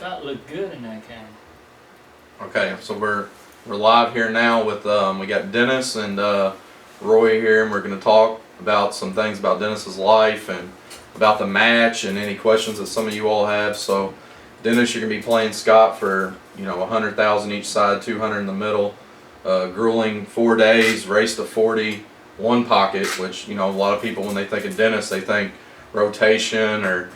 Scott looked good in that camera. Okay, so we're live here now with we got Dennis and Roy here, and we're going to talk about some things about Dennis's life and about the match and any questions that some of you all have. So, Dennis, you're going to be playing Scott for 100,000 each side, 200 in the middle. Grueling 4 days, race to 40, one pocket. Which a lot of people when they think of Dennis, they think rotation or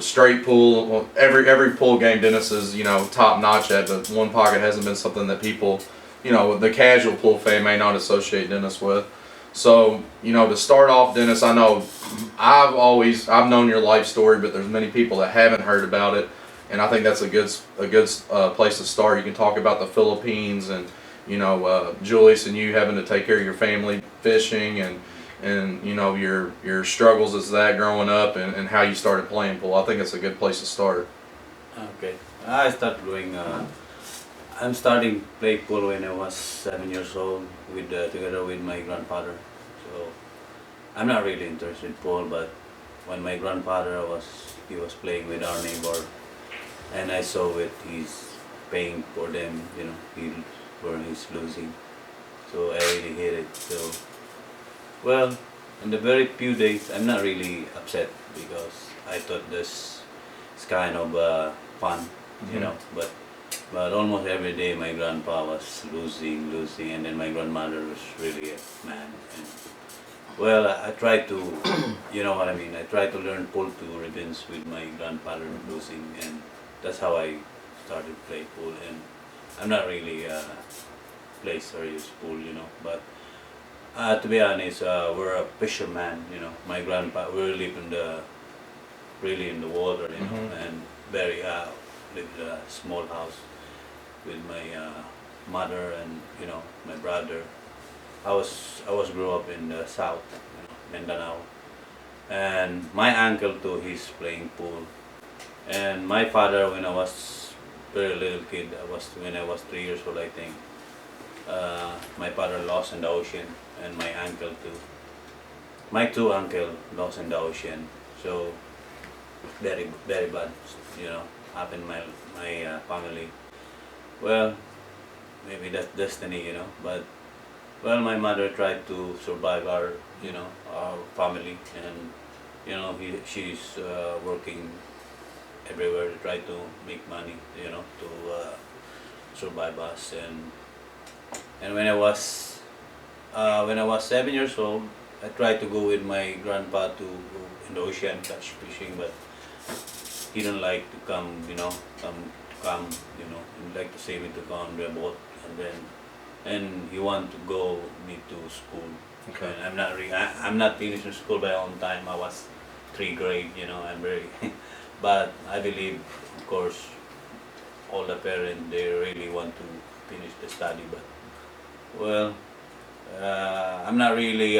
straight pool. Well, every pool game Dennis is top notch at, but one pocket hasn't been something that people, the casual pool fan may not associate Dennis with. So to start off, Dennis, I know I've known your life story, but there's many people that haven't heard about it, and I think that's a good place to start. You can talk about the Philippines and Julius and you having to take care of your family, fishing, and your struggles as that growing up, and how you started playing pool. I think it's a good place to start. Okay, I started doing. I'm starting play pool when I was 7 years old together with my grandfather. So I'm not really interested in pool, but when my grandfather was playing with our neighbor, and I saw it, he's paying for them. He's losing. So I really hate it. So. Well, in the very few days, I'm not really upset because I thought this is kind of fun, But almost every day my grandpa was losing, and then my grandmother was really mad. And, well, I tried to, I tried to learn pool to ribbons with my grandfather losing, and that's how I started play pool. And I'm not really play serious pool, but. To be honest, we're a fisherman. My grandpa, we live really in the water, and very live in a small house with my mother and my brother. I was grew up in the south, Mindanao, and my uncle too. He's playing pool, and my father when I was very little kid, when I was 3 years old, I think. My father lost in the ocean, and my uncle too. My two uncles lost in the ocean, so very very bad, happened my family. Well, maybe that's destiny, But well, my mother tried to survive our family, and she's working everywhere to try to make money, to survive us. And when I was 7 years old, I tried to go with my grandpa to go in the ocean catch fishing, but he didn't like to come, he'd like to save me to go on the boat, and he wanted to go me to school. Okay. And I'm not finishing school by on time. I was 3th grade, I'm very, but I believe, of course, all the parents, they really want to finish the study, but. Well, I'm not really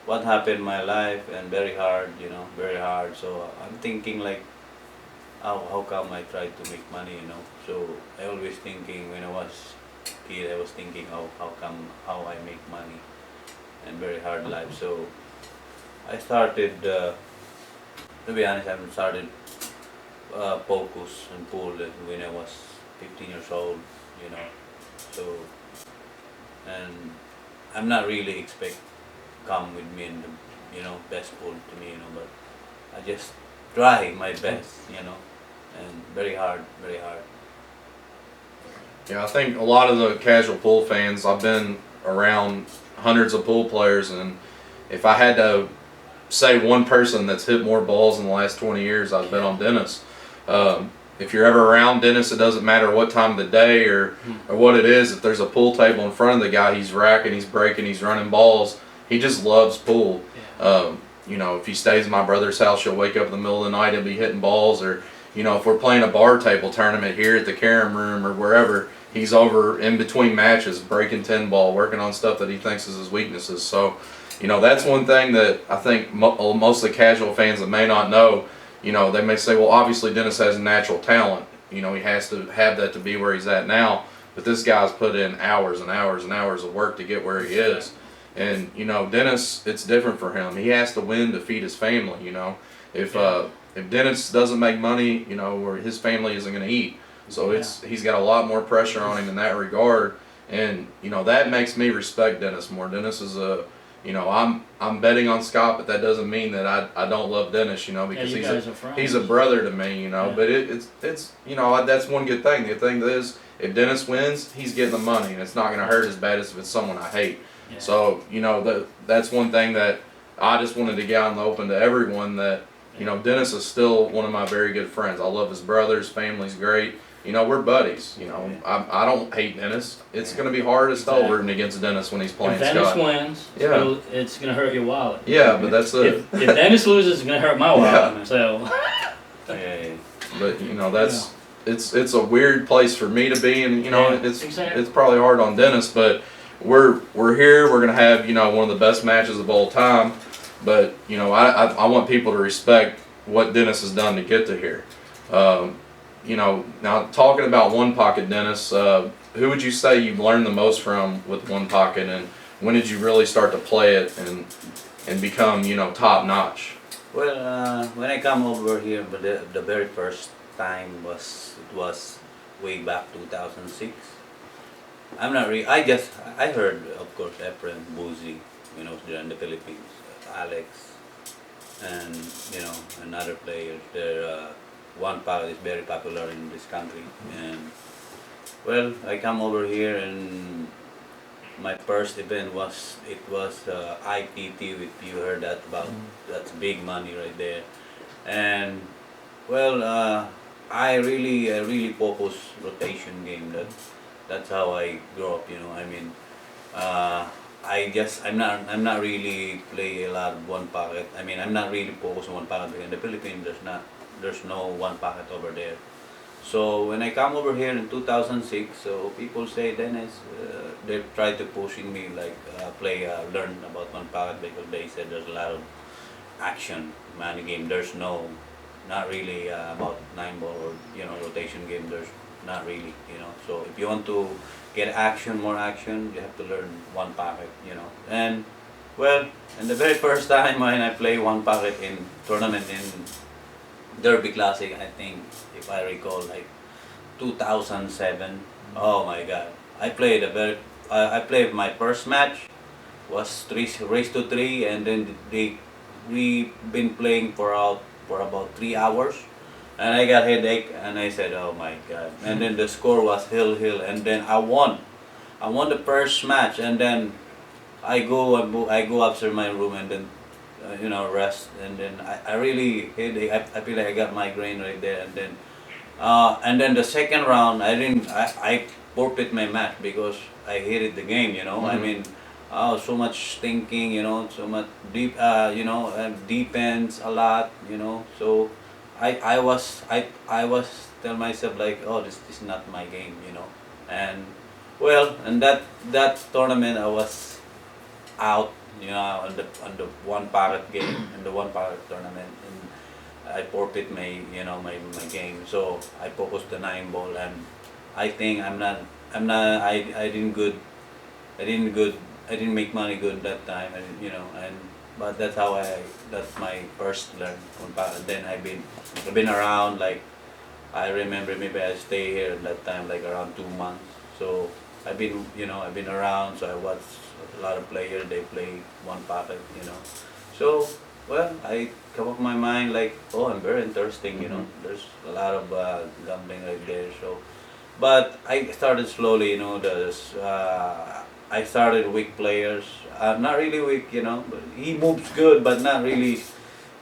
what happened in my life, and very hard, very hard. So I'm thinking like, how come I tried to make money, So I always thinking when I was kid, I was thinking how I make money, and very hard life. So I started, to be honest, I started focus on pool when I was 15 years old, So. And I'm not really expect come with me in the best pool to me, but I just try my best, and very hard. Yeah, I think a lot of the casual pool fans, I've been around hundreds of pool players, and if I had to say one person that's hit more balls in the last 20 years, I'd bet on Dennis. If you're ever around Dennis, it doesn't matter what time of the day or what it is. If there's a pool table in front of the guy, he's racking, he's breaking, he's running balls. He just loves pool. Yeah. If he stays at my brother's house, you'll wake up in the middle of the night and be hitting balls. Or, if we're playing a bar table tournament here at the Carom Room or wherever, he's over in between matches, breaking 10 ball, working on stuff that he thinks is his weaknesses. So, that's one thing that I think most of the casual fans that may not know. They may say, well, obviously Dennis has a natural talent. He has to have that to be where he's at now. But this guy's put in hours and hours and hours of work to get where he is. And, Dennis, it's different for him. He has to win to feed his family, If if Dennis doesn't make money, you know, or his family isn't going to eat. So he's got a lot more pressure on him in that regard, and you know that makes me respect Dennis more. Dennis is a, you know, I'm betting on Scott, but that doesn't mean that I don't love Dennis, you know, because you guys are friends. he's a brother to me, you know. Yeah. But it's you know, that's one good thing. The thing is, if Dennis wins, he's getting the money, and it's not going to hurt as bad as if it's someone I hate. Yeah. So you know that's one thing that I just wanted to get out in the open to everyone that, you know, Dennis is still one of my very good friends. I love his brother. His family's great. You know, we're buddies. You know, I don't hate Dennis. It's going to be hard as hell rooting against Dennis when he's playing If Dennis Scott. wins, Yeah. it's gonna hurt your wallet. Yeah, but that's it. If Dennis loses, it's gonna hurt my wallet. Yeah. So. Yeah. But you know, that's it's a weird place for me to be, and you know, Yeah, it's exactly. it's probably hard on Dennis, but we're here. We're gonna have, you know, one of the best matches of all time. But you know, I want people to respect what Dennis has done to get to here. You know, now talking about one pocket, Dennis, who would you say you've learned the most from with one pocket, and when did you really start to play it and become, you know, top notch? Well, when I come over here, but the very first time was way back 2006. I'm not really. I heard, of course, Efren, Buzi, you know, they're in the Philippines, Alex, and you know, and other players. They're one pocket is very popular in this country, and well, I come over here and my first event was IPT. If you heard that about, that's big money right there, and well, I really focus rotation game. That's how I grew up. You know, I mean, I'm not really play a lot of one pocket. I mean, I'm not really focused on one pocket because in the Philippines there's no one pocket over there. So when I come over here in 2006, so people say, Dennis, they try to pushing me like learn about one pocket because they said there's a lot of action money game. There's not really about 9 ball or, you know, rotation game. There's not really, you know. So if you want to get more action, you have to learn one pocket, you know. And well, and the very first time when I play one pocket in tournament in Derby Classic, I think, if I recall, like 2007. Oh my God! I played my first match was race to 3, and then we been playing for about 3 hours, and I got headache, and I said, oh my God! And then the score was hill, and then I won. I won the first match, and then I go upstairs my room, and then you know, rest, and then I really headache. I feel like I got migraine right there, and then the second round I forfeit my match because I hated the game, you know. I mean, so much thinking, you know, so much defense a lot, you know. So I was tell myself like, oh, this is not my game, you know. And well, and that tournament I was out, you know, on the one pocket game in the one pocket tournament, and I forfeit my, you know, my game. So I focused the 9 ball, and I think I didn't make money good that time, and you know, and but that's my first learn one pocket. Then I've been around, like I remember maybe I stay here at that time like around 2 months. So I've been around, so I watch a lot of players, they play one pocket, you know. So, well, I come up with my mind like, oh, I'm very interesting, you know. There's a lot of gambling right there. So, but I started slowly, you know. I started weak players, not really weak, you know. But he moves good, but not really,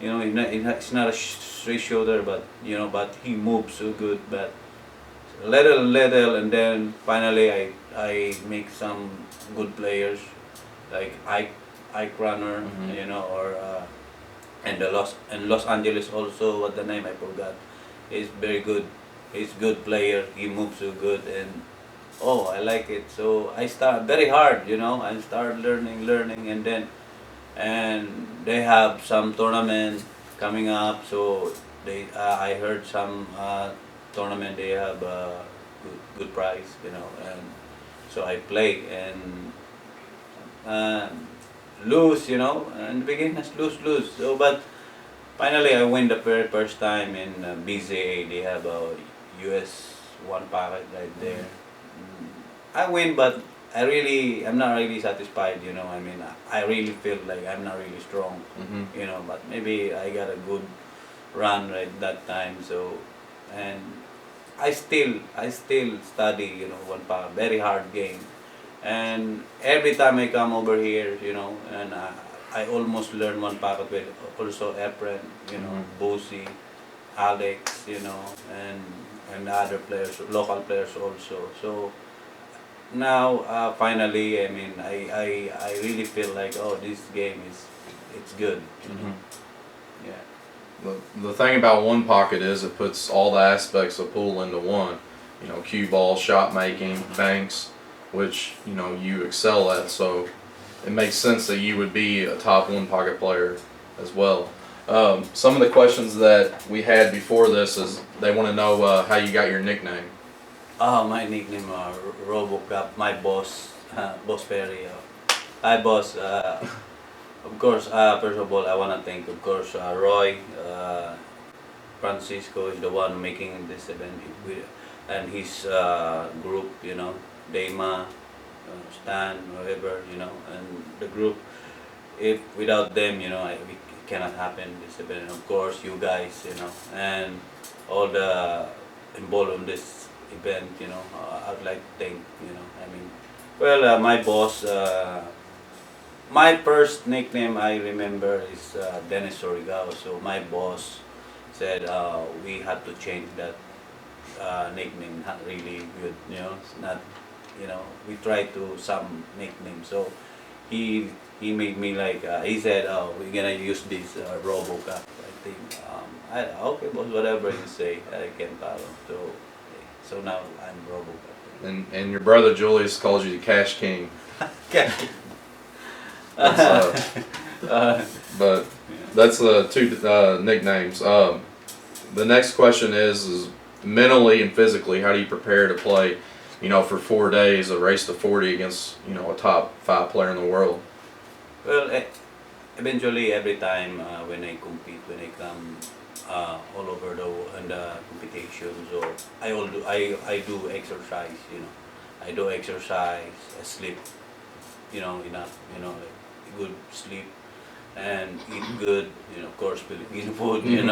you know. He's not a straight shoulder, but you know, but he moves so good, but little, and then finally I make some good players like Ike Runner, you know, or and Los Angeles also. What the name I forgot. He's very good. He's good player. He moves so good, and oh, I like it. So I start very hard, you know. I start learning, and they have some tournament coming up. So I heard some tournament they have good prize, you know, and so I play and lose, you know, and the beginning lose. So but finally I win the very first time in BZA. They have a US one packet right there. I win, but I'm not really satisfied. I mean, I really feel like I'm not really strong. Mm-hmm. But maybe I got a good run right that time. So, and I still study. One packet, very hard game. And every time I come over here, and I almost learn one packet with also Efren, Bosi, Alex, and other players, local players also. So now, finally, I mean, I really feel like, oh, this game it's good. Mm-hmm. Yeah. The thing about one pocket is it puts all the aspects of pool into one. Cue ball, shot making, banks, which you excel at. So it makes sense that you would be a top one pocket player as well. Some of the questions that we had before this is they want to know how you got your nickname. Oh, my nickname, RoboCop, my boss, Boss Perry. Hi, boss. Of course, first of all, I want to thank, of course, Roy, Francisco is the one making this event, and his group, Dema, Stan, whoever, and the group. If without them, it cannot happen this event. And of course, you guys, and all the involved in this event, I'd like to thank, I mean, well, my boss, my first nickname I remember is Dennis Orcollo. So my boss said we had to change that nickname. Not really good, It's not, we tried to some nickname. So he made me like he said, oh, we're gonna use this RoboCop. I think okay, boss, whatever you say, I can follow. So now I'm RoboCop. And your brother Julius calls you the Cash King. That's, but that's the two nicknames. The next question is mentally and physically, how do you prepare to play, for 4 days, a race to 40 against, a top 5 player in the world? Well, eventually every time when I compete, when I come all over the competition, so I do exercise, I do exercise, I sleep, enough, like good sleep and eat good, of course Filipino food, and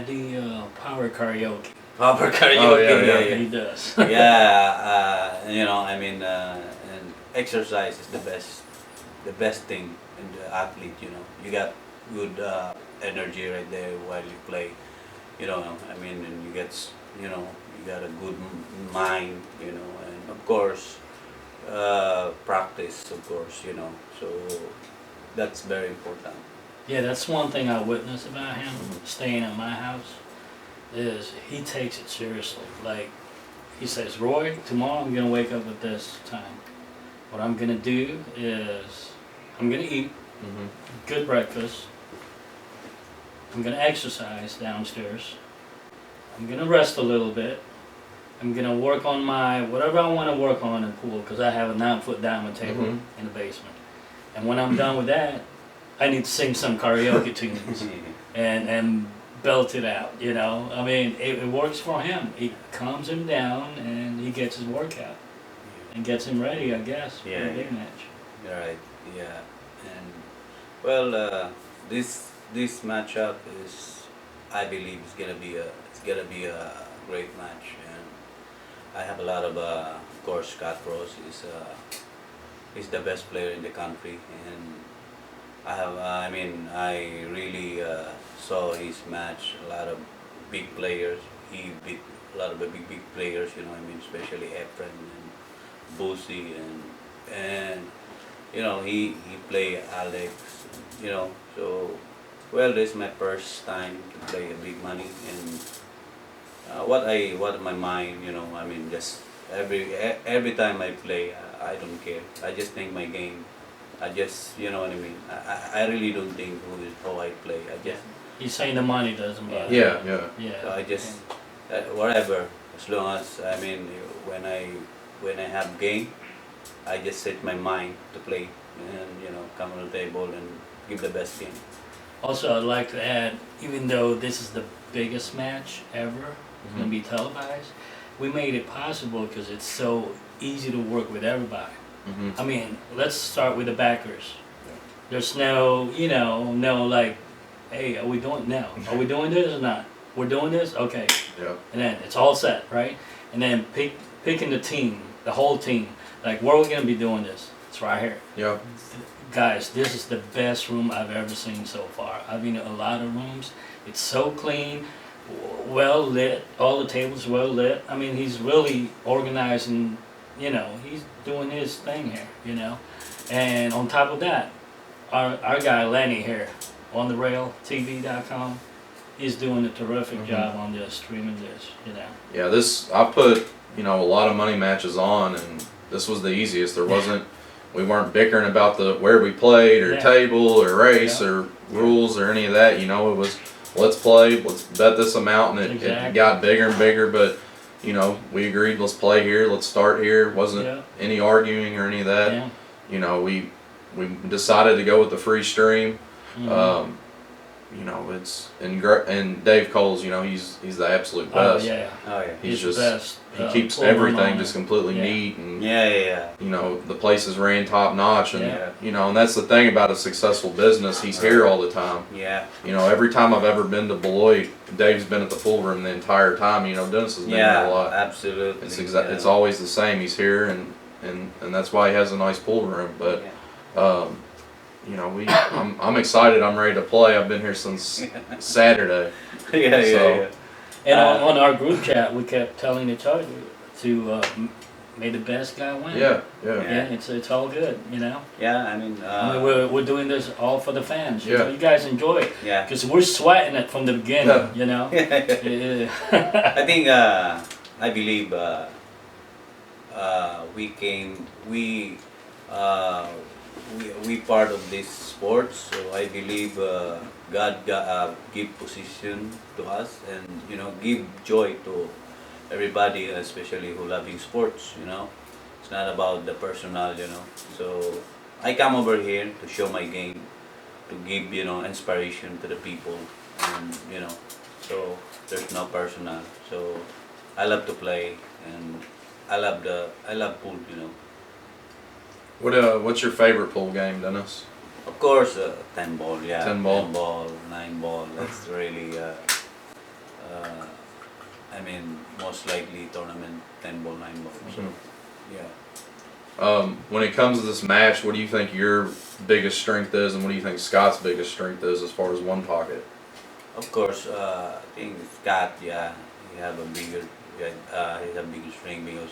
the power karaoke. proper karaoke, Oh, yeah. He does. yeah, I mean, and exercise is the best thing in the athlete. You got good energy right there while you play. I mean, and you get, you got a good mind. And of course, practice, of course. So that's very important. Yeah, that's one thing I witnessed about him staying at my house is he takes it seriously. Like he says, Roy, tomorrow I'm gonna wake up at this time. What I'm gonna do is I'm gonna eat good breakfast. I'm gonna exercise downstairs. I'm gonna rest a little bit. I'm gonna work on my whatever I want to work on in the pool because I have a 9-foot diamond table in the basement. And when I'm done with that, I need to sing some karaoke tunes and belt it out. I mean, it works for him. It calms him down and he gets his workout and gets him ready, I guess, for Yeah, a big yeah. match. Right. Yeah. And well, this matchup is, I believe, it's gonna be a great match. And I have a lot of course, Scott Ross is the best player in the country, and I mean, I really saw his match. A lot of big players. He beat a lot of the big players. I mean, especially Efren and Bosi and he play Alex. So well, this is my first time to play a big money, and what my mind. I mean, just every time I play, I don't care. I just think my game. I just, what I mean. I really don't think how I play. I just, He's saying the money doesn't bother him. Yeah. Yeah. so I just, whatever. As long as, I mean, when I have game, I just set my mind to play and come on the table and give the best game. Also, I'd like to add, even though this is the biggest match ever, it's going to be televised, we made it possible because it's so easy to work with everybody. I mean, let's start with the backers. There's no, no like, hey, are we doing this or not? We're doing this? Okay. Yeah. And then it's all set, right? And then picking the team, the whole team. Like, where are we going to be doing this? It's right here. Yeah. Guys, this is the best room I've ever seen so far. I've been in a lot of rooms. It's so clean, well lit, all the tables well lit. I mean, he's really organizing, he's doing his thing here, And on top of that, our guy Lenny here, on the railtv.com, is doing a terrific job on this, streaming this, Yeah, I put, a lot of money matches on, and this was the easiest. We weren't bickering about where we played or table or race or rules or any of that. It was, let's play, let's bet this amount, and it got bigger and bigger, but we agreed, let's play here, let's start here. Wasn't any arguing or any of that. We decided to go with the free stream. It's and Dave Cole's, he's the absolute best. Oh yeah. He's the just best. he keeps everything just completely neat, and the place is ran top notch, and and that's the thing about a successful business. He's here all the time. Yeah. Every time I've ever been to Beloit, Dave's been at the pool room the entire time. Dennis has been there a lot. Absolutely. It's always the same. He's here, and that's why he has a nice pool room. But I'm excited. I'm ready to play. I've been here since Saturday. Yeah. And on our group chat, we kept telling each other to may the best guy win. Yeah. It's all good, Yeah, I mean, we're doing this all for the fans. Yeah. You guys enjoy it. Yeah. Because we're sweating it from the beginning. I think I believe we part of this sport, so I believe God give position to us, and give joy to everybody, especially who loving sports. It's not about the personal. So I come over here to show my game, to give inspiration to the people, and so there's no personal. So I love to play, and I love pool. What's your favorite pool game, Dennis? Of course, 10 ball, 10 ball. 10 ball, 9 ball. That's really, most likely tournament 10 ball, 9 ball. So, yeah. When it comes to this match, what do you think your biggest strength is, and what do you think Scott's biggest strength is as far as one pocket? Of course, I think Scott, he have a bigger, string because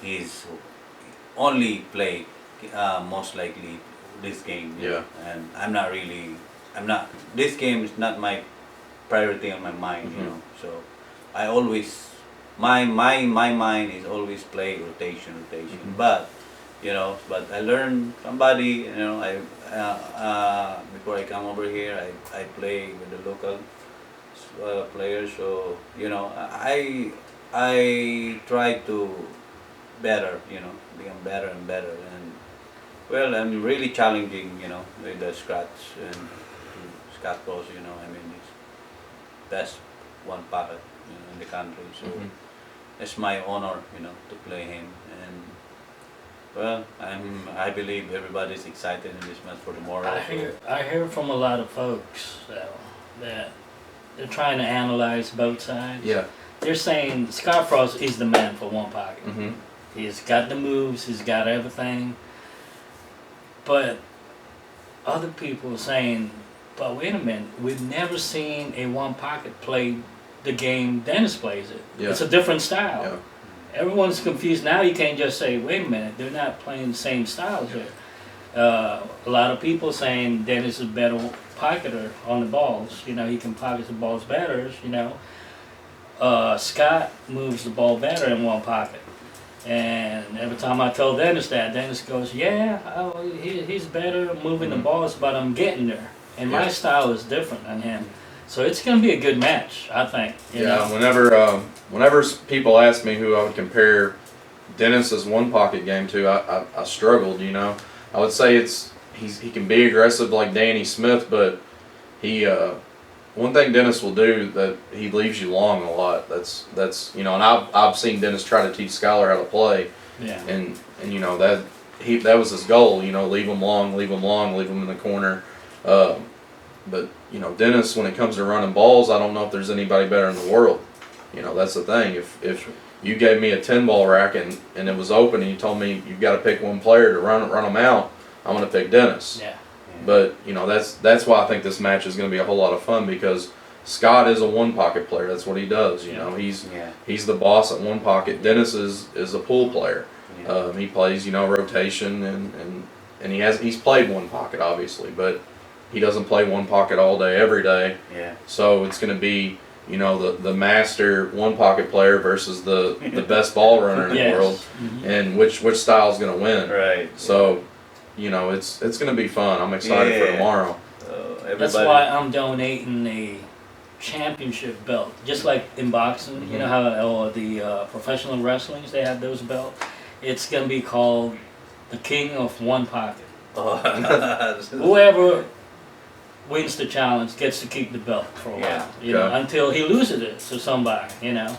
he's only play most likely this game. And this game is not my priority on my mind. So I always my mind is always play rotation. But I learn somebody. Before I come over here, I play with the local players. So I try to become better and better, and I'm really challenging, with the Scratch and Scott Cross, he's best one pocket, in the country, so it's my honor, to play him, and I believe everybody's excited in this match for tomorrow. I hear from a lot of folks that they're trying to analyze both sides. Yeah. They're saying Scott Frost is the man for one pocket. He's got the moves, he's got everything. But other people are saying, but wait a minute, we've never seen a one pocket play the game Dennis plays it. Yeah. It's a different style. Yeah. Everyone's confused now. You can't just say, wait a minute, they're not playing the same styles here. A lot of people saying Dennis is a better pocketer on the balls. He can pocket the balls better. Scott moves the ball better in one pocket. And every time I tell Dennis that, Dennis goes, he's better moving the balls, but I'm getting there. And my style is different than him. So it's going to be a good match, I think. You know? Whenever people ask me who I would compare Dennis's one pocket game to, I struggled, I would say he can be aggressive like Danny Smith, but he one thing Dennis will do that he leaves you long a lot. That's you know, and I've seen Dennis try to teach Skylar how to play, Yeah. and you know that was his goal. You know, leave him long, leave him long, leave him in the corner. But you know, Dennis, when it comes to running balls, I don't know if there's anybody better in the world. You know, that's the thing. If you gave me a 10-ball rack and it was open and you told me you've got to pick one player to run them out, I'm going to pick Dennis. Yeah. But you know, that's why I think this match is going to be a whole lot of fun, because Scott is a one pocket player. That's what he does. You know, he's the boss at one pocket. Dennis is a pool player. Yeah. He plays, you know, rotation and he's played one pocket obviously, but he doesn't play one pocket all day every day. Yeah. So it's going to be, you know, the master one pocket player versus the best ball runner in the world, and which style is going to win. Right. So, you know, it's going to be fun. I'm excited for tomorrow. That's why I'm donating a championship belt, just like in boxing. You know how the professional wrestlings, they have those belts. It's going to be called the King of One Pocket. Whoever wins the challenge gets to keep the belt for a while, you know, until he loses it to somebody, you know.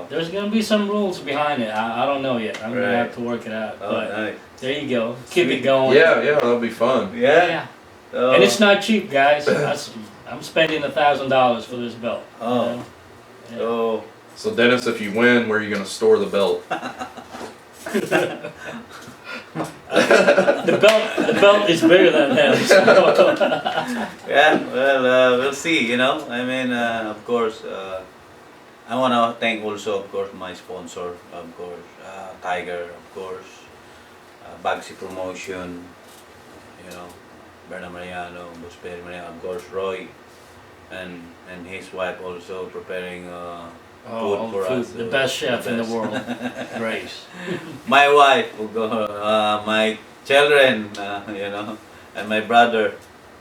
There's going to be some rules behind it. I don't know yet. I'm going to have to work it out. But Nice. there you go. Keep it going. Yeah, that'll be fun. Yeah. And it's not cheap, guys. I'm spending $1,000 for this belt. You know? So Dennis, if you win, where are you going to store the belt? The belt is bigger than him. So. Yeah, well, we'll see, you know. I mean, of course, I want to thank also, of course, my sponsor, of course, Tiger, of course, Bagsy Promotion, you know, Berna Mariano, Busperi Mariano, of course, Roy, and his wife also preparing food for us. The best chef in the world, Grace. My wife, my children, you know, and my brother,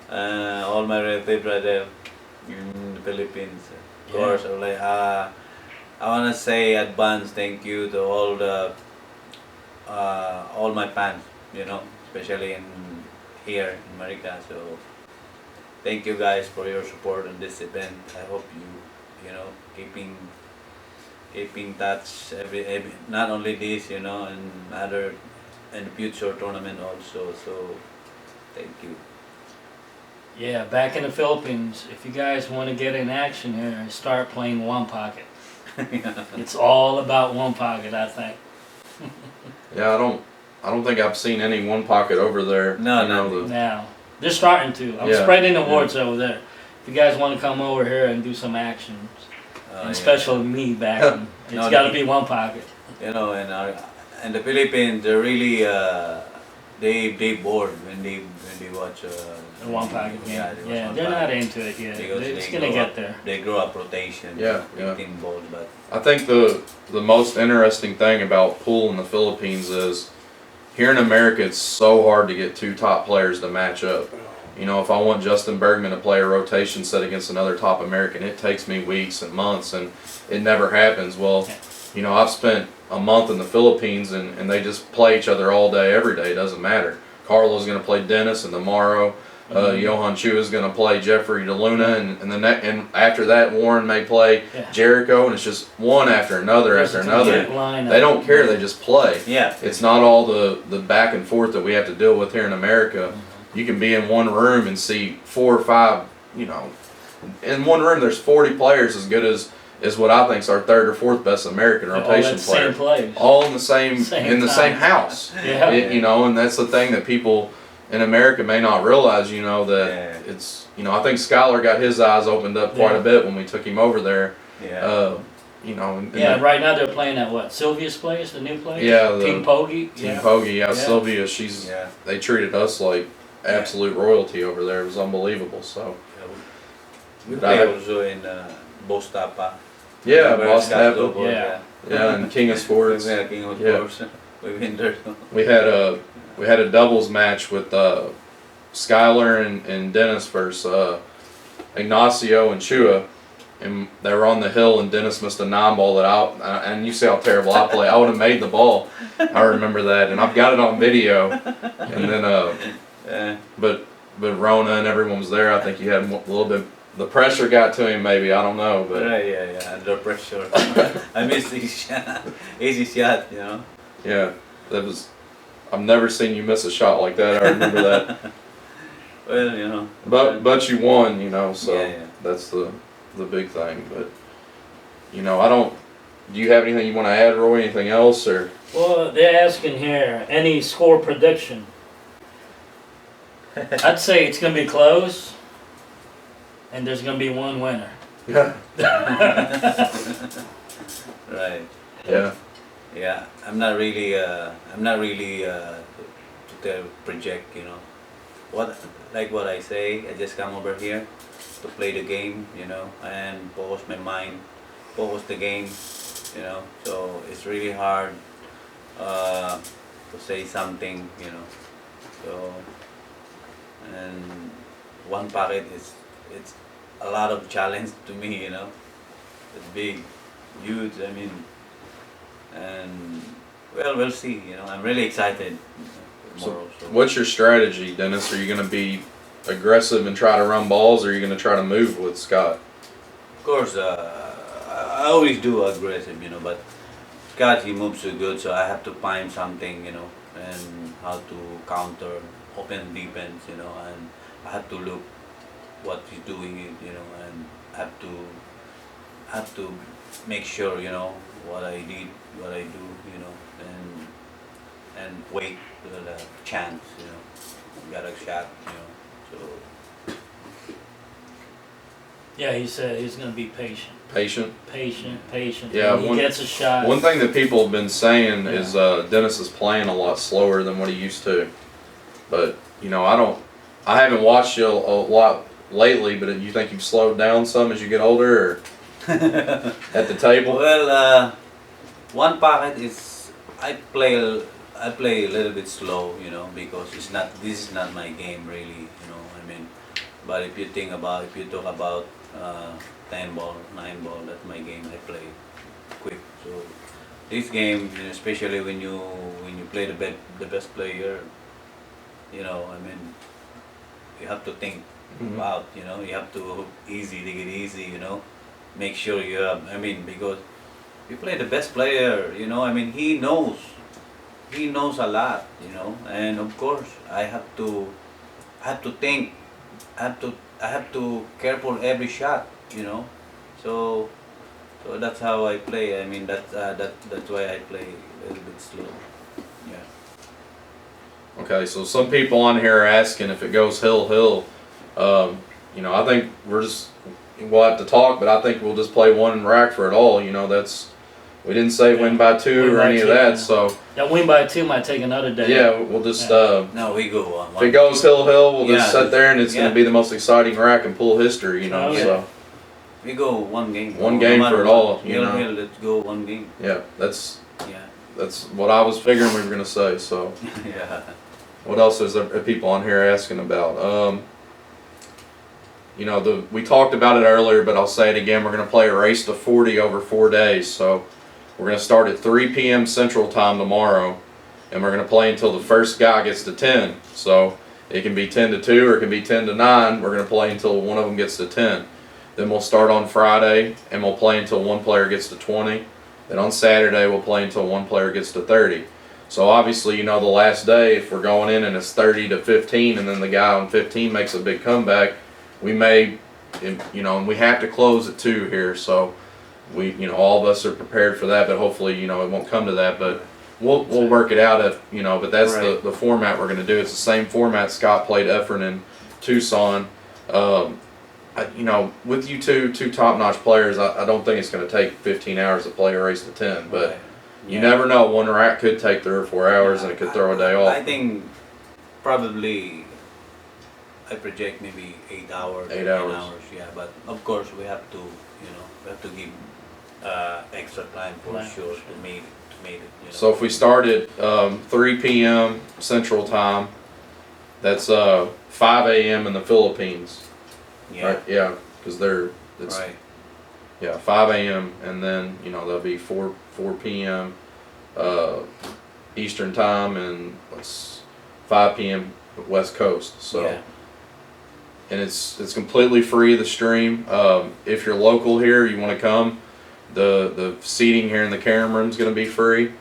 all my relatives right there in the Philippines. Of course, I want to say advance thank you to all my fans, you know, especially here in America. So thank you guys for your support on this event. I hope you know, keeping touch every not only this, you know, and other and future tournament also. So thank you. Yeah, back in the Philippines, if you guys want to get in action here, start playing one pocket. It's all about one pocket, I think. Yeah, I don't think I've seen any one pocket over there. No, Now they're starting to. I'm spreading the words over there. If you guys want to come over here and do some actions, and especially me back, it's got to be one pocket. You know, and the Philippines, they're really they bored when they watch The one pocket game. Yeah, they're not into it yet. It's gonna get there. They grow up rotation. 15 balls, but I think the most interesting thing about pool in the Philippines is here in America it's so hard to get two top players to match up. You know, if I want Justin Bergman to play a rotation set against another top American, it takes me weeks and months, and it never happens. Well, you know, I've spent a month in the Philippines, and they just play each other all day, every day. It doesn't matter. Carlo's going to play Dennis, and tomorrow Johan Chu is going to play Jeffrey DeLuna, and after that Warren may play Jericho, and it's just one after another after another. They don't care. They just play. Yeah. It's not all the back and forth that we have to deal with here in America. You can be in one room and see 4 or 5, you know, in one room there's 40 players as good as what I think is our 3rd or 4th best American rotation player. All in the same house. You know, and that's the thing that people in America may not realize, you know, that it's, you know, I think Skylar got his eyes opened up quite a bit when we took him over there. You know. And right now they're playing at what? Sylvia's place, the new place? Team Pogge. Sylvia, they treated us like absolute royalty over there. It was unbelievable. So we play also in Bostapa. Bostapa. And King of Sports. King of Sports. We've been there. We had a doubles match with Skylar and Dennis versus Ignacio and Chua, and they were on the hill, and Dennis missed a 9-ball that and you see how terrible I play. I would have made the ball. I remember that, and I've got it on video. And then but Rona and everyone was there. I think you had a little bit. The pressure got to him, maybe, I don't know, but Right, yeah, under pressure. I missed his shot, easy shot, you know. yeah, that was. I've never seen you miss a shot like that. I remember that. Well, you know. But you won, you know, so Yeah. that's the big thing. But you know, I don't. Do you have anything you want to add, Roy? Anything else, or? Well, they're asking here, any score prediction? I'd say it's going to be close, and there's going to be one winner. Right. Yeah. Yeah, I'm not really to project, you know. What I say, I just come over here to play the game, you know, and focus my mind, focus the game, you know. So it's really hard to say something, you know. So and one packet it's a lot of challenge to me, you know. It's big, huge. I mean. And well, we'll see. You know, I'm really excited tomorrow. So. What's your strategy, Dennis? Are you going to be aggressive and try to run balls, or are you going to try to move with Scott? Of course, I always do aggressive, you know, but Scott, he moves so good, so I have to find something, you know, and how to counter, open defense, you know, and I have to look what he's doing, you know, and have to make sure, you know, what I did, what I do, you know, and wait for the chance, you know, got a shot, you know, so. Yeah, he said he's going to be patient. Patient. Yeah, When he gets a shot. One thing that people have been saying is Dennis is playing a lot slower than what he used to. But you know, I haven't watched you a lot lately. But you think you've slowed down some as you get older, or at the table? Well, one packet is I play a little bit slow, you know, because this is not my game really, you know. I mean, but if you talk about 10 ball, 9 ball, that's my game. I play quick. So this game, you know, especially when you play the best player, you know, I mean, you have to think about, you know, you have to take it easy, you know, make sure you have. I mean, because you play the best player, you know, I mean, he knows a lot, you know, and of course I have to think, I have to careful every shot, you know, so that's how I play. I mean, that's why I play a little bit slow. Yeah. Okay, so some people on here are asking if it goes hill. You know, I think we'll have to talk, but I think we'll just play one rack for it all. You know, we didn't say win by 2 Win or by any of 2, that. yeah. So That win by 2 might take another day. yeah, we'll just No, we go on. if it goes hill, we'll just Yeah, sit there and it's going yeah. to be the most exciting rack in pool history. You know, Oh, yeah. so We go one game. One No game matter for it what. all, you know. Hill, let's go one game. yeah, that's Yeah. what I was figuring we were going to say. So Yeah. what else is there people on here asking about? You know, we talked about it earlier, but I'll say it again. We're going to play a race to 40 over 4 days. So we're going to start at 3 p.m. Central Time tomorrow, and we're going to play until the first guy gets to 10. So it can be 10 to 2 or it can be 10 to 9. We're going to play until one of them gets to 10. Then we'll start on Friday, and we'll play until one player gets to 20. Then on Saturday, we'll play until one player gets to 30. So obviously, you know, the last day, if we're going in and it's 30 to 15, and then the guy on 15 makes a big comeback, we may, you know, and we have to close at 2 here. So we, you know, all of us are prepared for that. But hopefully, you know, it won't come to that. But we'll work it out if, you know. But that's Right. the format we're going to do. It's the same format Scott played Efren in Tucson. You know, with you two top-notch players, I don't think it's going to take 15 hours to play a race to 10. But Right. you Yeah. never know. One rack could take 3 or 4 hours, and it could throw a day off. I think probably I project maybe 8 hours. 8 9 hours. Yeah, but of course we have to, you know, give extra time for Right. sure to make it. You know. So if we start at 3 p.m. Central Time, that's 5 a.m. in the Philippines. yeah, Right? Yeah, because it's right. yeah 5 a.m. and then you know that'll be 4 p.m. Eastern Time and 5 p.m. West Coast. So. Yeah. And it's completely free the stream. If you're local here, you want to come, the seating here in the Carom room is going to be free,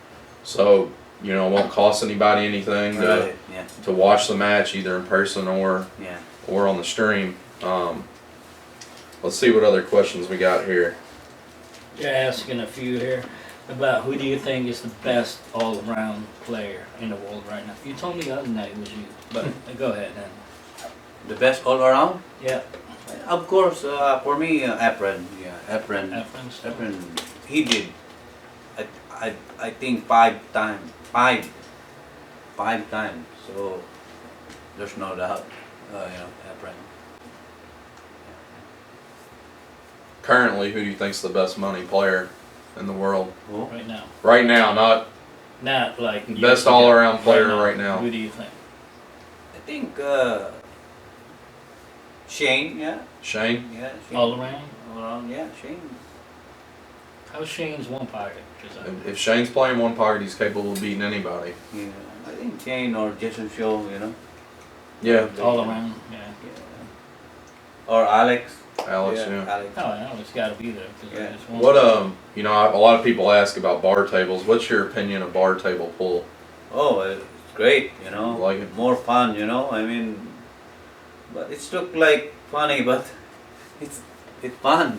so it won't cost anybody anything Right. Yeah. to watch the match either in person Yeah. or on the stream. Let's see what other questions we got here. You're asking a few here about who do you think is the best all-around player in the world right now. You told me the other night it was you, but go ahead then. The best all around? Yeah. Of course, for me, Efren. Yeah, Efren. Efren. He did. I think 5 times. Five times. So there's no doubt. Efren. Currently, who do you think's the best money player in the world Oh. Right now. right now? Not Like years best ago. all-around player right now. Who do you think? I think Shane. Yeah. Shane. Yeah. Shane. All around? All around. Yeah. Shane. How's Shane's one pocket? 'Cause If Shane's playing one pocket, he's capable of beating anybody. Yeah. I think Shane or Jason Shaw. Yeah, all around, yeah. Yeah. Or Alex. Alex. Yeah. Alex. Oh, yeah, it's got to be there. 'Cause Yeah. it's one- What a lot of people ask about bar tables. What's your opinion of bar table pool? Oh, it's great, Like it? More fun, I mean, but it's look like funny, but it's fun,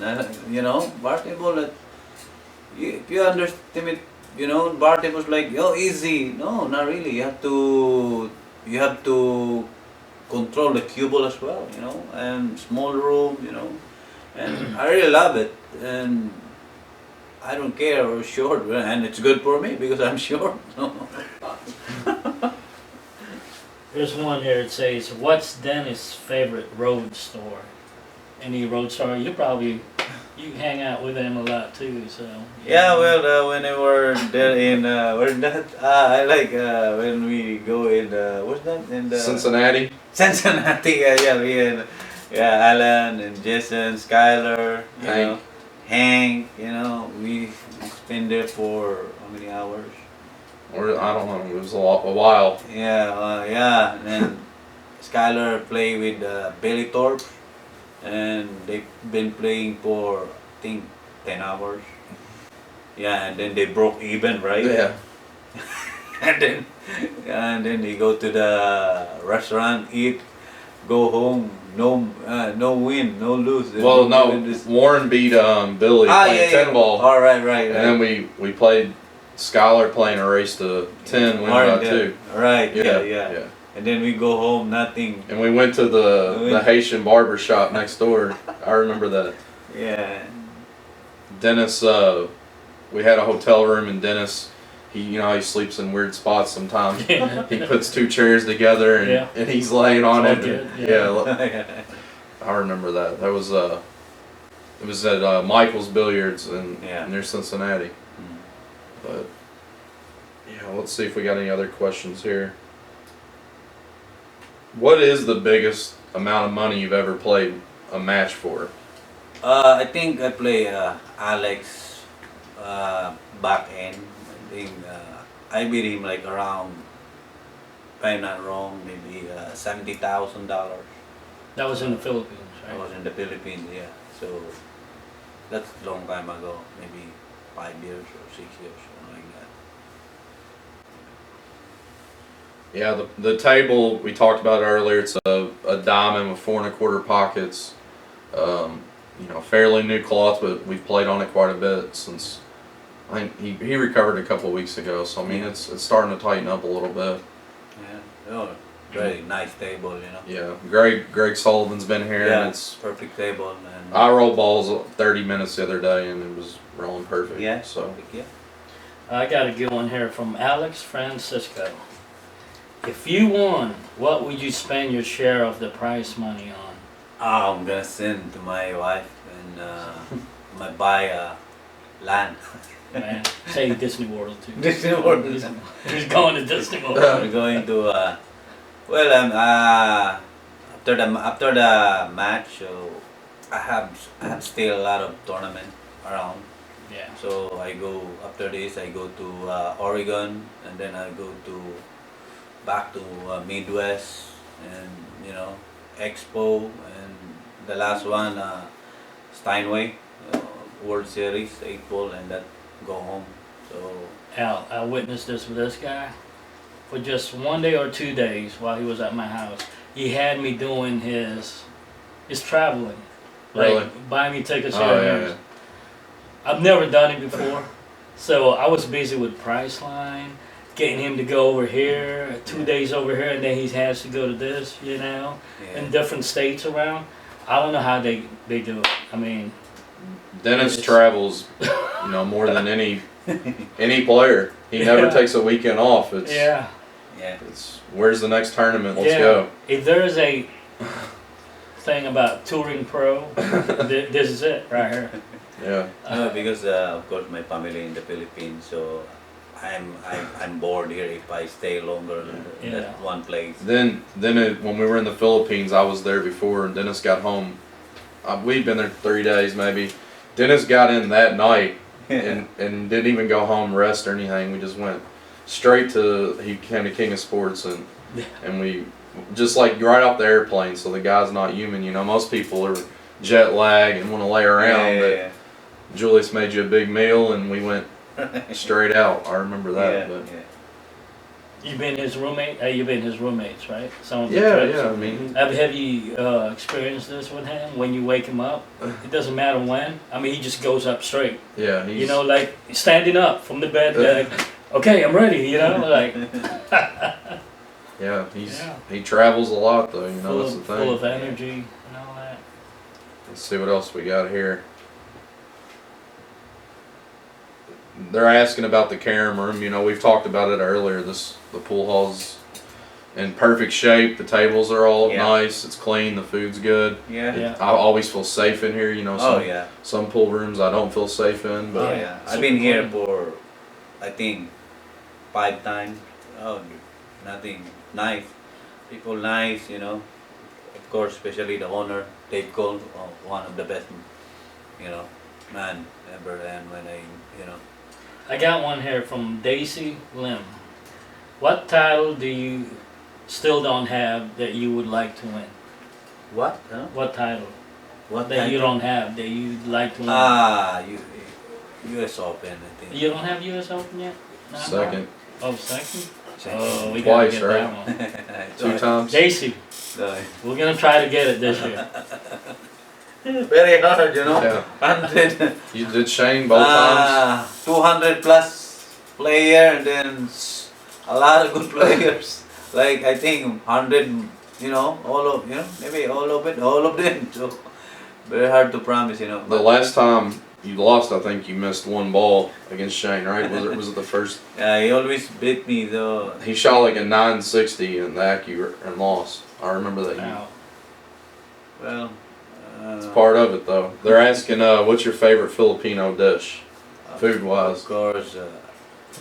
Bar table, if you underestimate, bar tables like, easy. No, not really. You have to control the cubble as well, and small room, and I really love it, and I don't care or short, and it's good for me because I'm short. There's one here that says, what's Dennis' favorite road store? Any road store? You hang out with him a lot too, so. Yeah, well, when we were there in, where's that? I like when we go in, what's that? In the Cincinnati. Cincinnati, yeah, Alan and Jason, Skylar, Hank. Hank, we spend there for how many hours? Or I don't know. It was a while. Yeah, and then Skylar play with Billy Thorpe, and they've been playing for I think 10 hours. Yeah, and then they broke even, right? Yeah. and then they go to the restaurant, eat, go home, no win, no lose. Well, no. Warren beat Billy playing 10 ball. All right. And then we played Skylar playing a race to 10, win by 2. Right. Yeah. Yeah. And then we go home, nothing. And we went to the Haitian barber shop next door. I remember that. Yeah. Dennis, we had a hotel room, and Dennis, he sleeps in weird spots sometimes. He puts 2 chairs together, and he's laying on It's it. all good, I remember that. That was it was at Michael's Billiards near Cincinnati. Mm. But yeah, let's see if we got any other questions here. What is the biggest amount of money you've ever played a match for? I think I play Alex back end. I think I beat him like around, if I'm not wrong, maybe $70,000. That was in the Philippines, I right? was in the Philippines, yeah. So that's a long time ago, maybe 5 years or 6 years, something like that. Yeah, the table we talked about earlier. It's a diamond with 4 1/4 pockets. Fairly new cloth, but we've played on it quite a bit since. I think he recovered a couple of weeks ago, so I mean it's starting to tighten up a little bit. Yeah, very nice table, Yeah, Greg Sullivan's been here, Yeah, and it's perfect table. And I rolled balls 30 minutes the other day, and it was rolling perfect. yeah, So perfect, yeah. I got a good one here from Alex Francisco. If you won, what would you spend your share of the prize money on? I'm gonna send to my wife and my buy land. Man, say Disney World too. Disney World. He's going to Disney World. We're going to after the match, so I have still a lot of tournament around. Yeah. So I go after this. I go to Oregon, and then I go back to Midwest, and Expo, and the last one Steinway, World Series 8 ball, and that go home. So Al, I witnessed this with this guy for just 1 day or 2 days while he was at my house. He had me doing his traveling, like Really? buying me tickets Oh, here and yeah, there. yeah. I've never done it before, so I was busy with Priceline, getting him to go over here, 2 days over here, and then he has to go to this, yeah, in different states around. I don't know how they do it. I mean, Dennis It's- travels, more than any player. He never Yeah. takes a weekend off. It's yeah. it's where's the next tournament? Let's Yeah. go. If there is a thing about touring pro, this is it right here. Yeah. because of course my family in the Philippines, so I'm bored here if I stay longer in Yeah. that one place. Then when we were in the Philippines, I was there before, and Dennis got home. We'd been there 3 days maybe. Dennis got in that night and didn't even go home, rest or anything. We just went straight to. He came to King of Sports, and we just like right off the airplane. So the guy's not human, Most people are jet lag and want to lay around, but Julius made you a big meal, and we went straight out. I remember that. But You've been his roommate. You've been his roommates, right? Some of the yeah, trips. yeah. I mean, Have you experienced this with him? When you wake him up, it doesn't matter when. I mean, he just goes up straight. yeah. He's, Like standing up from the bed. Like, okay, I'm ready. Like yeah. Yeah. He travels a lot though. full, That's the of, thing. full of energy and all that. Let's see what else we got here. They're asking about the Karam room. We've talked about it earlier. The pool hall's in perfect shape. The tables are all Yeah. nice. It's clean. The food's good. Yeah. I always feel safe in here. Oh yeah. Some pool rooms I don't feel safe in, Oh but yeah. I've Super been here clean. for I think 5 times. Oh, nothing. Nice. People nice. Of course, especially the owner, Dave Cole, one of the best, man ever. And when I got one here from Daisy Lim. What title do you still don't have that you would like to win? what? Huh? What title What that you title? don't have that you'd like to win? U.S. Open, I think. You don't have U.S. Open yet? No? second, Oh, second? Second. Oh, we Twice, gotta get right? that one. 2 times. Daisy, we're gonna try to get it this year. Very hard, Yeah. 100. You did Shane both times. 200 plus player, and then a lot of good players. Like I think 100, maybe all of them. So very hard to promise, The last time you lost, I think you missed 1 ball against Shane, right? Was it the first? Yeah, he always beat me though. He shot like a 960 in the accurate and lost. I remember that. Now, Well, It's part of it though. They're asking, what's your favorite Filipino dish, food wise? of course,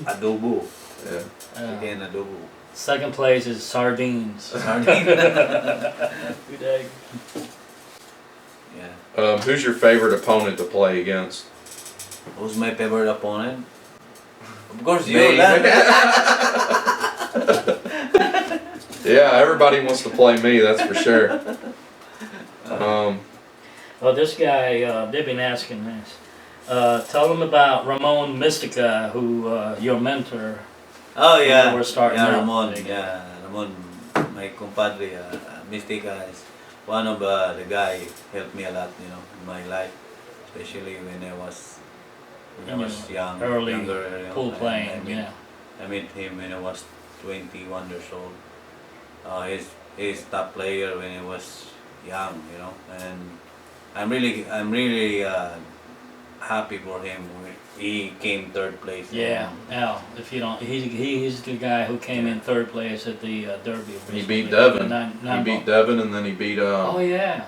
adobo. Yeah. Again, adobo. second place is sardines. Sardine. Good egg. Yeah. Who's your favorite opponent to play against? Who's my favorite opponent? Of course, you. Me. Lan. Yeah, everybody wants to play me. That's for sure. Well, this guy, they've been asking this. Tell them about Ramon Mystica, who your mentor. Oh yeah. We're starting yeah, out. Ramon. Yeah, Ramon, my compadre, Mystica is one of the guy helped me a lot, in my life, especially when I was young, Early younger, pool playing, I yeah. I met him when I was 21 years old. He's top player when I was young, and I'm really happy for him. He came 3rd place. Yeah, Al, if you don't, he's the guy who came in 3rd place at the Derby. He beat recently. Devin. Nine He beat ball. Devin, and then he beat Oh yeah,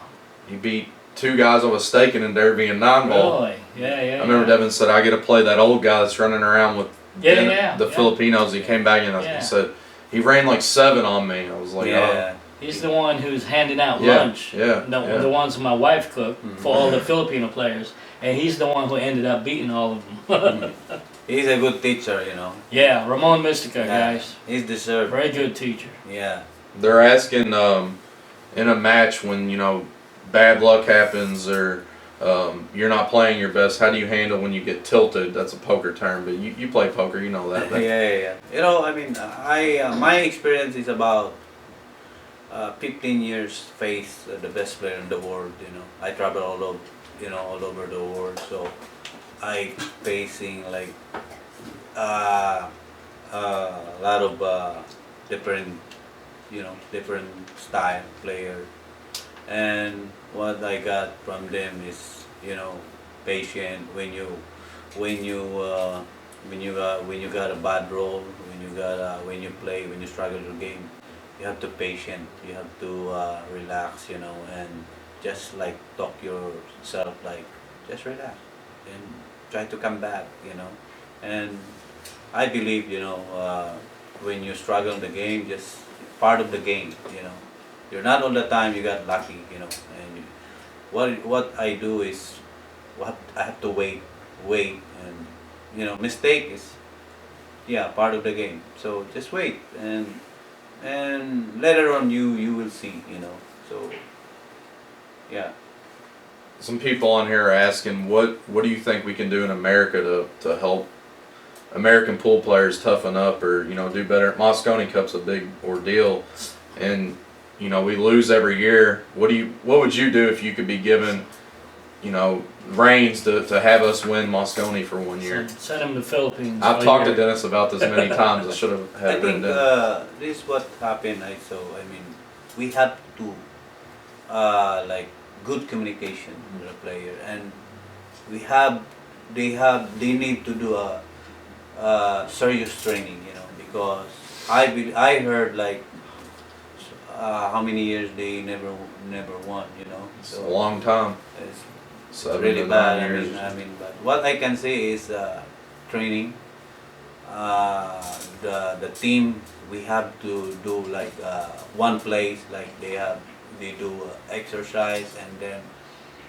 he beat 2 guys I was staking in Derby in 9 ball. really? Yeah. I remember Devin said, I get to play that old guy that's running around with the yeah. Filipinos. He came back and Yeah. he said, he ran like 7 on me. I was like, Yeah. He's the one who's handing out Yeah, lunch. yeah, The, yeah. the ones my wife cooked Mhm. for all the Filipino players, and he's the one who ended up beating all of them. He's a good teacher, Yeah, Ramon Mystica, Yeah. guys, He's deserved. very good teacher. Yeah. They're asking in a match when bad luck happens or you're not playing your best. How do you handle when you get tilted? That's a poker term, but you play poker, you know that. Yeah. You know, I mean, my experience is about 15 years face the best player in the world. You know, I travel all over the world, so I facing like a lot of different, different style player. And what I got from them is, patient. When you when you got a bad role, when you play, when you struggle your game, you have to patient. You have to relax, and just like talk yourself like just relax and try to come back, And I believe, when you struggle in the game, just part of the game. You're not all the time you got lucky. And what I do is I have to wait, and mistake is part of the game. So just wait, and later on you will see. So yeah. Some people on here are asking, what do you think we can do in America to help American pool players toughen up or do better? Moscone Cup's a big ordeal, and we lose every year. What would you do if you could be given reins to have us win Moscone for 1 year? Send him to Philippines. I've talked to Dennis about this many times. I should have I had it written think down. this is what happened. I mean, we have to like good communication with the player, and they need to do a serious training, because I heard like how many years they never won. It's a long time. It's 7 really to 9 bad. years. But what I can say is training. The team, we have to do like one place, like they do exercise, and then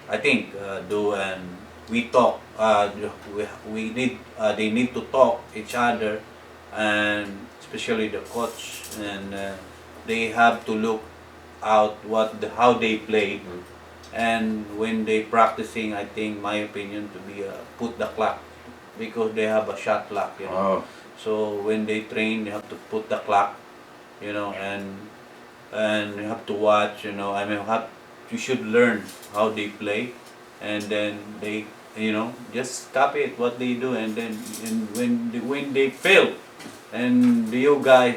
I think do and we talk. We need they need to talk each other, and especially the coach, and they have to look out how they play. And when they practicing, I think my opinion to be put the clock, because they have a shot clock. Oh, So when they train, you have to put the clock, and you have to watch. I mean, you should learn how they play, and then they, just copy it what they do, and then when they fail, and you guys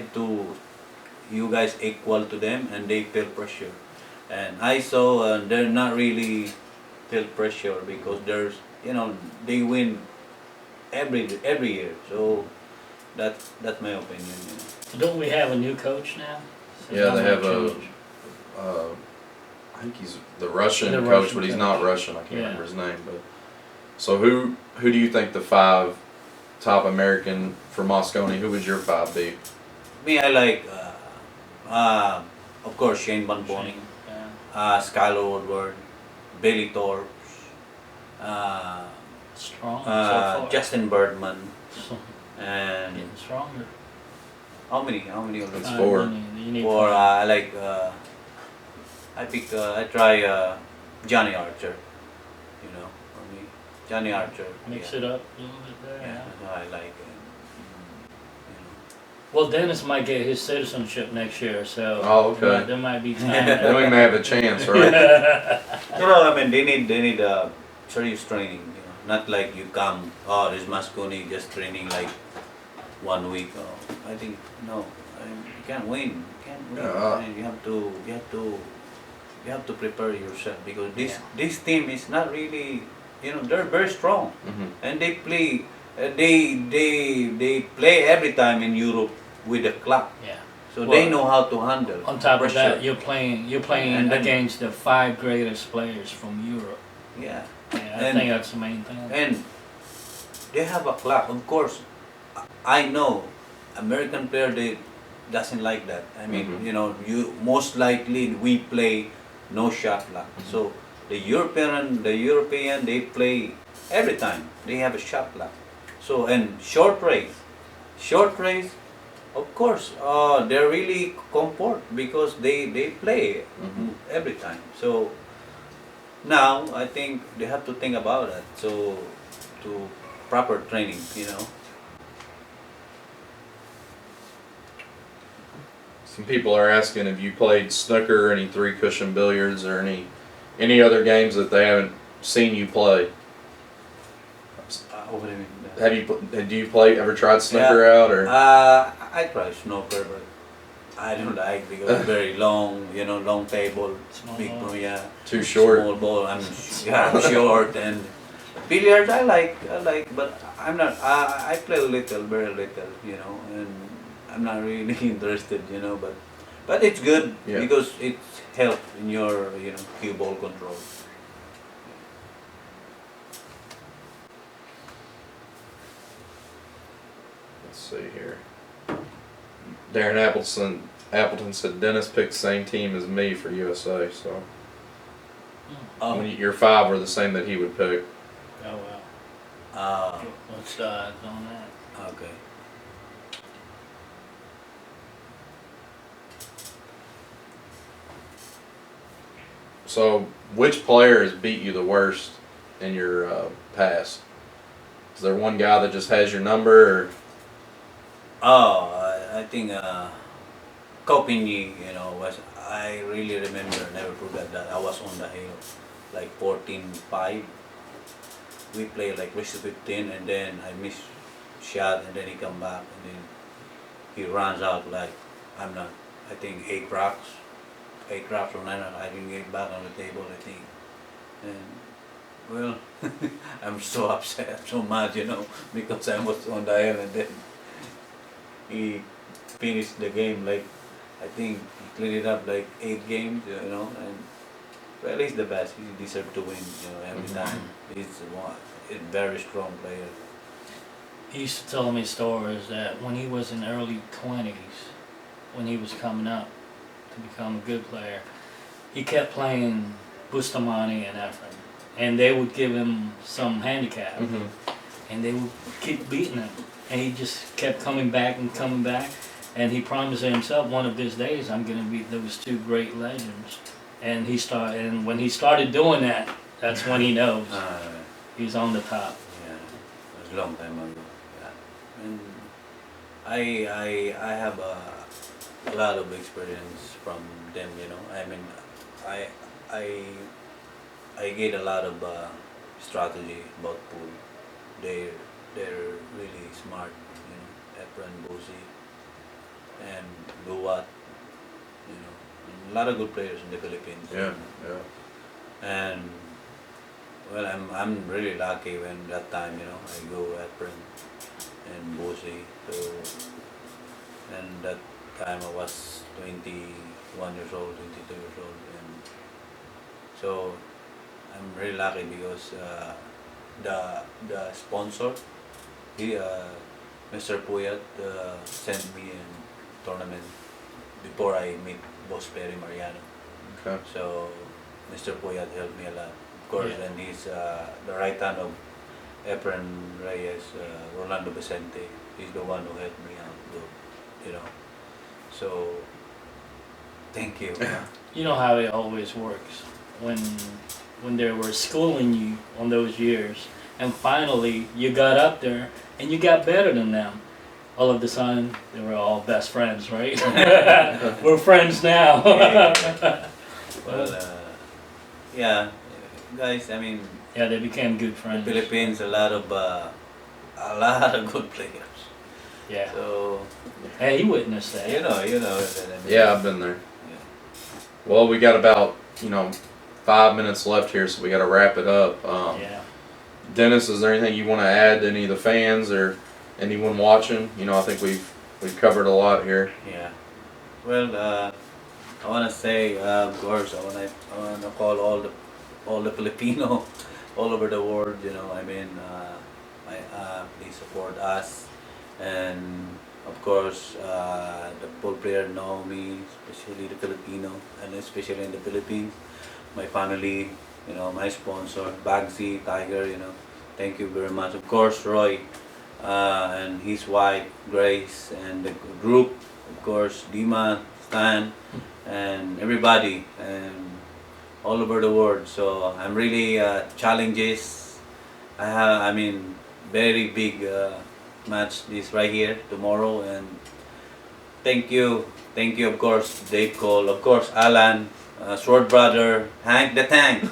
equal to them, and they feel pressure. And I saw they're not really feel pressure, because they win every year. So that's my opinion. So don't we have a new coach now? So yeah, not they much have a. change. I think he's the Russian The coach, Russian but he's coach. not Russian. I can't Yeah. remember his name. But so who do you think the 5 top American for Moscone? Who would your 5 be? Me, I like, of course, Shane Van Boning, Yeah. Skylar Woodward, Billy Thorpe, Strong so far. Justin Birdman, So, and getting stronger. how many of That's them? 4. You need Or 5. I like, I try Johnny Archer, for me. Johnny Archer. Mix yeah. it up a little bit there. Yeah, Yeah. I like it. Well, Dennis might get his citizenship next year, so Oh, okay. there might be time. Then we may have a chance, right? I mean, they need serious training. Not like you come, oh, this Moscone just training like 1 week. Oh, I think no, you can't win. You can't win. Yeah. I mean, you have to prepare yourself, because this Yeah. this team is not really, they're very strong, Hmm. and they play. They play every time in Europe with the clock, Yeah. so Well, they know how to handle. On top of pressure. that, you're playing And then- against the 5 greatest players from Europe. Yeah. Yeah, I And- think that's the main thing. And they have a clock. Of course, I know American player, they doesn't like that. I mean, Mhm. you most likely we play no shot clock. So the European they play every time. They have a shot clock. So and short race, Of course, they're really comfort because they play Mhm. every time. So now I think they have to think about that. So to proper training, you know. Some people are asking if you played snooker, any three cushion billiards, or any other games that they haven't seen you play. What do you mean? Do you play? Ever tried snooker out or? I try snooker, but I don't like because it's very long, you know, long table, Small big ball. ball, yeah. Too short. Small ball. I'm short and billiards I like, but I'm not. I play little, very little, you know, and I'm not really interested, you know, but it's good Yeah. because it's help in your, you know, cue ball control. Let's see here. Darren Appleton said Dennis picked the same team as me for USA. So Oh, your five were the same that he would pick. Oh well. uh, What's the odds on that? okay. So which player has beat you the worst in your past? Is there one guy that just has your number? Or? Oh, I think Kopinyi, you know, was I really remember, never forgot that I was on the hill, like 14-5. We played like West 15, and then I missed shot, and then he come back, and then he runs out like I'm not. I think 8 rocks or 9. I didn't get back on the table. I think, and well, I'm so upset, so mad, you know, because I was on the hill, and then he finished the game like I think he cleaned it up like 8 games, you know, and well, he's the best. He deserves to win, you know, every time. He's a very strong player. He used to tell me stories that when he was in early 20s, when he was coming up to become a good player, he kept playing Bustamante and Efren, and they would give him some handicap, Mm-hmm. and they would keep beating him, and he just kept coming back and coming back, and he promised himself one of these days I'm gonna beat those two great legends, and when he started doing that, that's when he knows he's on the top. Yeah, it was a long time ago. Yeah, and I have a lot of experience from them. You know, I mean, I I I get a lot of strategy about pool. They're really smart. You know, Efren, Bosi, and Luwat. You know, and a lot of good players in the Philippines. Yeah, yeah. And well, I'm really lucky when that time, you know, I go Efren and Bosi. So and that time I was 21 years old, 22 years old, and so I'm really lucky because the sponsor, he Mr. Puyat sent me in tournament before I meet Boss Perry Mariano. Okay. So Mr. Puyat helped me a lot. Of course, Yeah. and he's the right hand of Efren Reyes, Rolando Vicente. He's the one who helped me out, you know. So thank you. You know how it always works when they were schooling you on those years, and finally you got up there and you got better than them. All of a sudden, they were all best friends, right? We're friends now. Well, yeah, guys. I mean, Yeah, they became good the friends. Philippines a lot of good players. Yeah. So Hey, he witnessed that. you know. That, I mean, Yeah, I've been there. Yeah. Well, we got about 5 minutes left here, so we got to wrap it up. Yeah. Dennis, is there anything you want to add to any of the fans or anyone watching? I think we've covered a lot here. Yeah. Well, I want to say, of course, I want to call all the Filipino all over the world. You know, I mean, please support us, and of course, the pool player know me, especially the Filipino, and especially in the Philippines. My family, you know, my sponsor, Bagsy, Tiger. You know, thank you very much. Of course, Roy. and his wife Grace, and the group, of course, Dima, Stan, and everybody, and all over the world. So I'm really challenges. I mean, very big match this right here tomorrow, and thank you, of course, Dave Cole, of course, Alan, Sword Brother, Hank the Tank,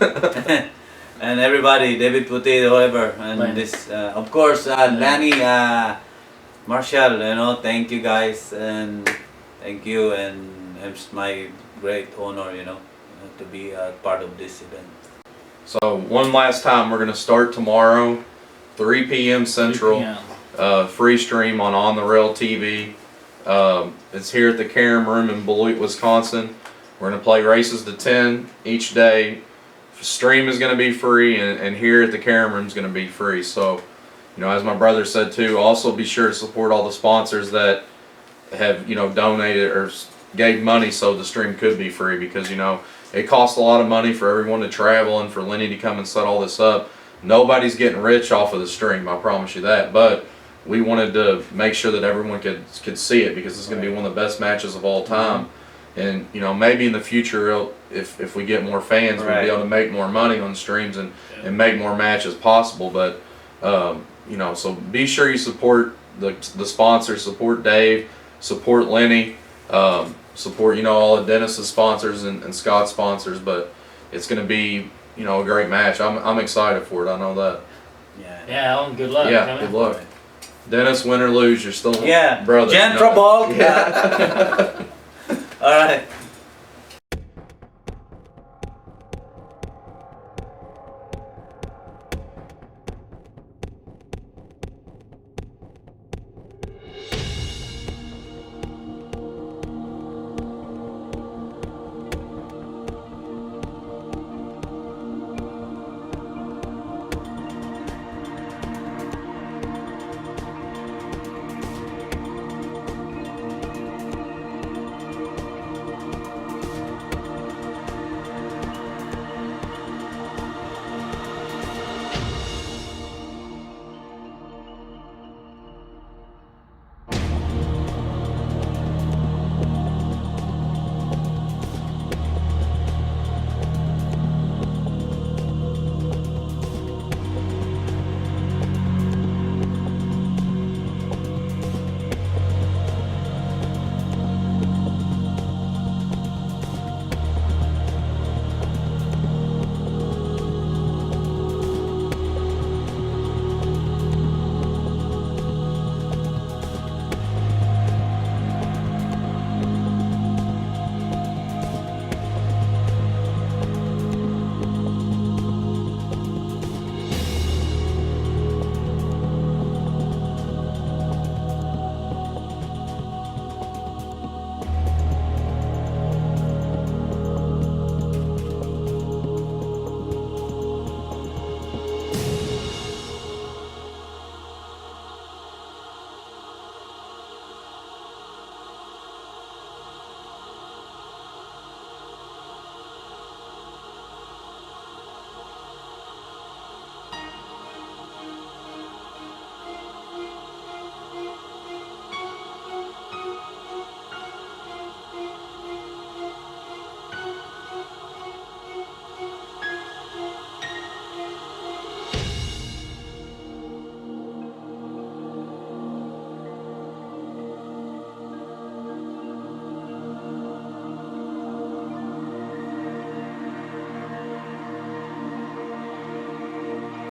and everybody, David Puti, whoever, and Lanny. this, of course, Lanny, Marshall, thank you guys, and thank you, and it's my great honor, to be a part of this event. So one last time, we're gonna start tomorrow, 3 p.m. Central. 3 p.m. Free stream on the Rail TV. It's here at the Karam Room in Beloit, Wisconsin. We're gonna play races to 10 each day. Stream is gonna be free, and here at the Karam Room is gonna be free. So, as my brother said too, also be sure to support all the sponsors that have donated or gave money so the stream could be free, because it costs a lot of money for everyone to travel and for Lenny to come and set all this up. Nobody's getting rich off of the stream, I promise you that. But we wanted to make sure that everyone could see it, because it's going to be one of the best matches of all time. And maybe in the future, if we get more fans, we'll be able to make more money on streams and make more matches possible. But so be sure you support the sponsors, support Dave, support Lenny, support all of Dennis's sponsors and Scott's sponsors. But it's going to be a great match. I'm excited for it. I know that. Yeah, Alan, good luck. Yeah, good luck. Dennis, win or lose, you're still Yeah, brother. Gentle ball. Yeah. All right.